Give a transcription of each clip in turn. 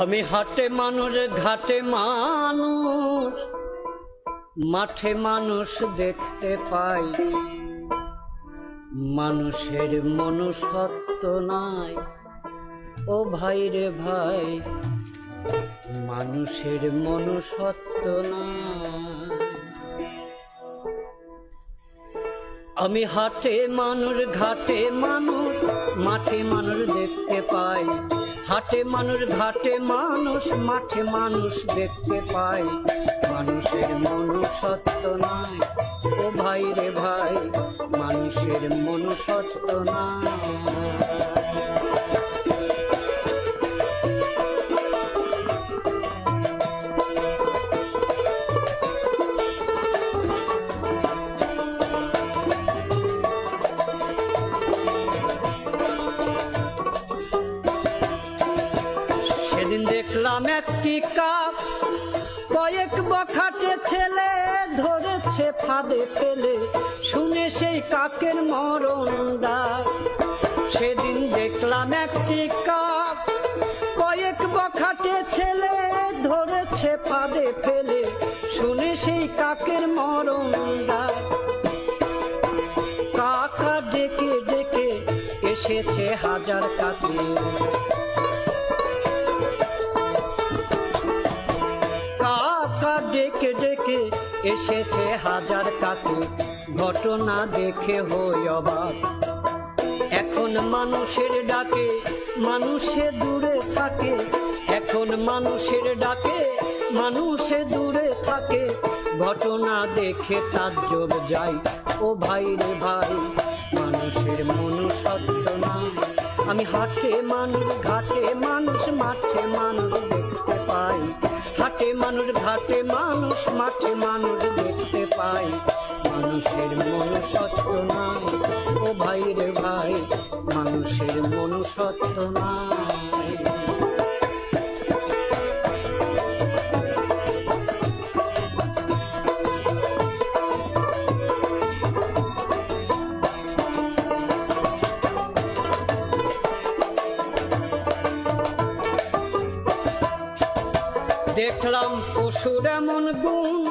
আমি হাটে মানুষ, ঘাটে মানুষ, মাঠে মানুষ দেখতে পাই। মানুষের মনুষ্যত্ব নাই ও ভাই রে ভাই, মানুষের মনুষ্যত্ব নাই। আমি হাটে মানুষ, ঘাটে মানুষ, মাঠে মানুষ দেখতে পাই। হাটে মানুষ, ঘাটে মানুষ, মাঠে মানুষ দেখতে পাই। মানুষের মনুষ্যত্ব নাই ও ভাই রে ভাই, মানুষের মনুষ্যত্ব নাই। সেদিন দেখলাম একটি কাক কয়েক বখাটে ছেলে ধরেছে ফাঁদে ফেলে, শুনে সেই কাকের মরণ ডাক। সেদিন দেখলাম একটি কাক কয়েক বখাটে ছেলে ধরেছে ফাঁদে ফেলে, শুনে সেই কাকের মরণ ডাক। কাকা ডেকে ডেকে এসেছে হাজার কাকে, ডেকে ডেকে এসেছে হাজার কাকে। ঘটনা দেখে হই অবাক, এখন মানুষের ডাকে মানুষে দূরে থাকে। এখন মানুষের ডাকে মানুষে দূরে থাকে। ঘটনা দেখে তাজ্জব যাই ও ভাই রে ভাই, মানুষের মনুষ্যত্ব নাই। আমি হাটে মানুষ, ঘাটে মানুষ, মাঠে মানুষ দেখতে পাই। হাটে মানুষ, ঘাটে মানুষ, মাঠে মানুষ দেখতে পাই। মানুষের মনুষ্যত্ব নাই ও ভাই রে ভাই, মানুষের মনুষ্যত্ব নাই। দেখলাম পশুর এমন গুণ,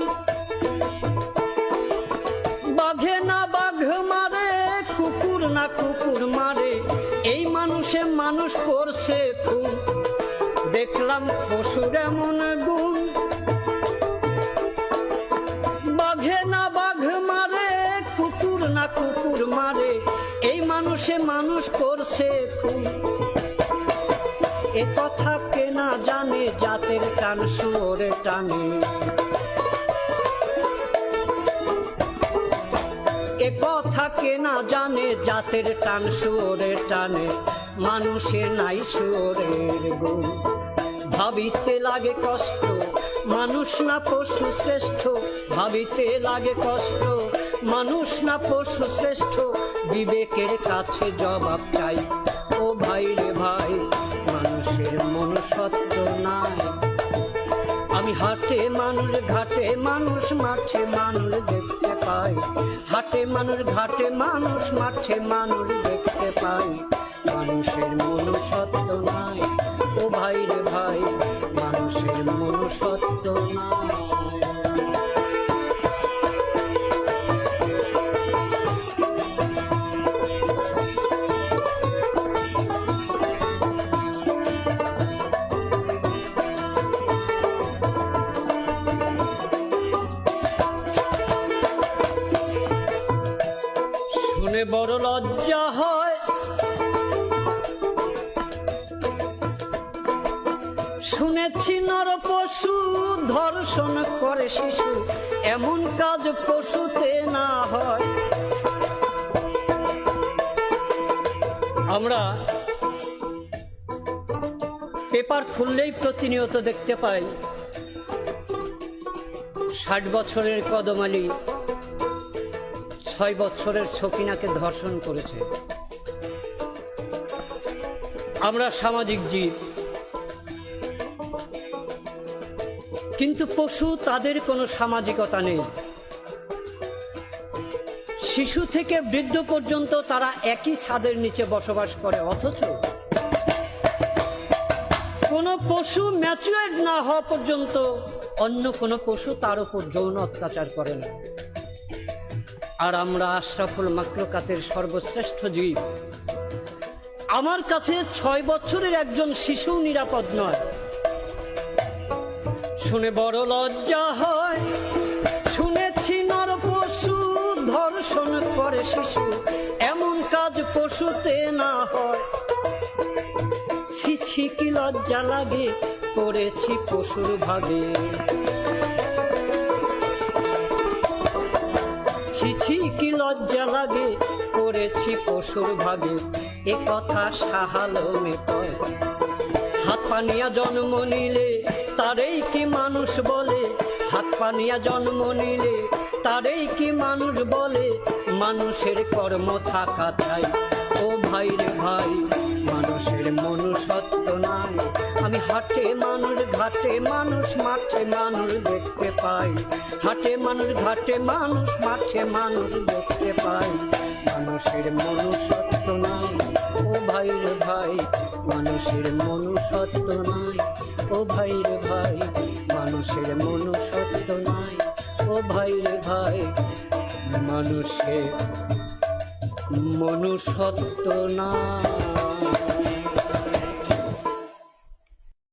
বাঘে না বাঘ মারে, কুকুর না কুকুর মারে, এই মানুষে মানুষ করছে খুন। দেখলাম পশুর এমন গুণ, বাঘে না বাঘ মারে, কুকুর না কুকুর মারে, এই মানুষে মানুষ করছে খুন। এ কথা কে না জানে, জাতের টান শুয়োরে টানে। এ কথা কে না জানে, জাতের টান শুয়োরে টানে। মানুষের নাই শুয়োরের গুণ, ভাবিতে লাগে কষ্ট, মানুষ না পশু শ্রেষ্ঠ। ভাবিতে লাগে কষ্ট, মানুষ না পশু শ্রেষ্ঠ। বিবেকের কাছে জবাব চাই ও ভাই রে ভাই, মানুষের মনুষ্যত্ব নাই। আমি হাটে মানুষ, ঘাটে মানুষ, মাঠে মানুষ দেখতে পাই। হাটে মানুষ, ঘাটে মানুষ, মাঠে মানুষ দেখতে পাই। মানুষের মনুষ্যত্ব নাই ও ভাই রে ভাই, মানুষের মনুষ্যত্ব নাই। শুনে বড় লজ্জা হয়, শুনেছি নর পশু ধর্ষণ করে শিশু, এমন কাজ পশুতে না হয়। আমরা পেপার খুললেই প্রতিনিয়ত দেখতে পাই 60 বছরের কদমালি 6 বছরের সকিনাকে ধর্ষণ করেছে। আমরা সামাজিক জীব, কিন্তু পশু তাদের কোনো সামাজিকতা নেই। শিশু থেকে বৃদ্ধ পর্যন্ত তারা একই ছাদের নিচে বসবাস করে, অথচ কোনো পশু ম্যাচুয়ার্ড না হওয়া পর্যন্ত অন্য কোনো পশু তার উপর যৌন অত্যাচার করে না। আর আমরা আশরাফুল মাখলুকাতের সর্বশ্রেষ্ঠ জীব। আমার কাছে 6 বছরের একজন শিশু নিরাপদ নয়। শুনে বড় লজ্জা হয়, শুনেছি নর পশু ধর্ষণ করে শিশু, এমন কাজ পশুতে না হয়। ছি ছি কি লজ্জা লাগে, করেছি পশুর ভাগে। ছি ছি কি লজ্জা লাগে, করেছি পশুর ভাগে। এ কথা শাহ আলমে কয়। হাত পানিয়া জন্ম নিলে তারেই কি মানুষ বলে, হাত পানিয়া জন্ম নিলে তারেই কি মানুষ বলে। মানুষের কর্ম থাকা চাই, ও ভাই রে ভাই, মানুষের মনুষ্যত্ব নাই। আমি হাটে মানুষ, ঘাটে মানুষ, মাঠে মানুষ দেখতে পাই। হাটে মানুষ, ঘাটে মানুষ, মাঠে মানুষ দেখতে পাই। মানুষের মনুষ্যত্ব নাই, ও ভাই রে ভাই, মানুষের মনুষ্যত্ব নাই। ও ভাই রে ভাই, মানুষের মনুষ্যত্ব নাই। ও ভাই রে ভাই, মানুষের মনুষ্যত্ব নাই।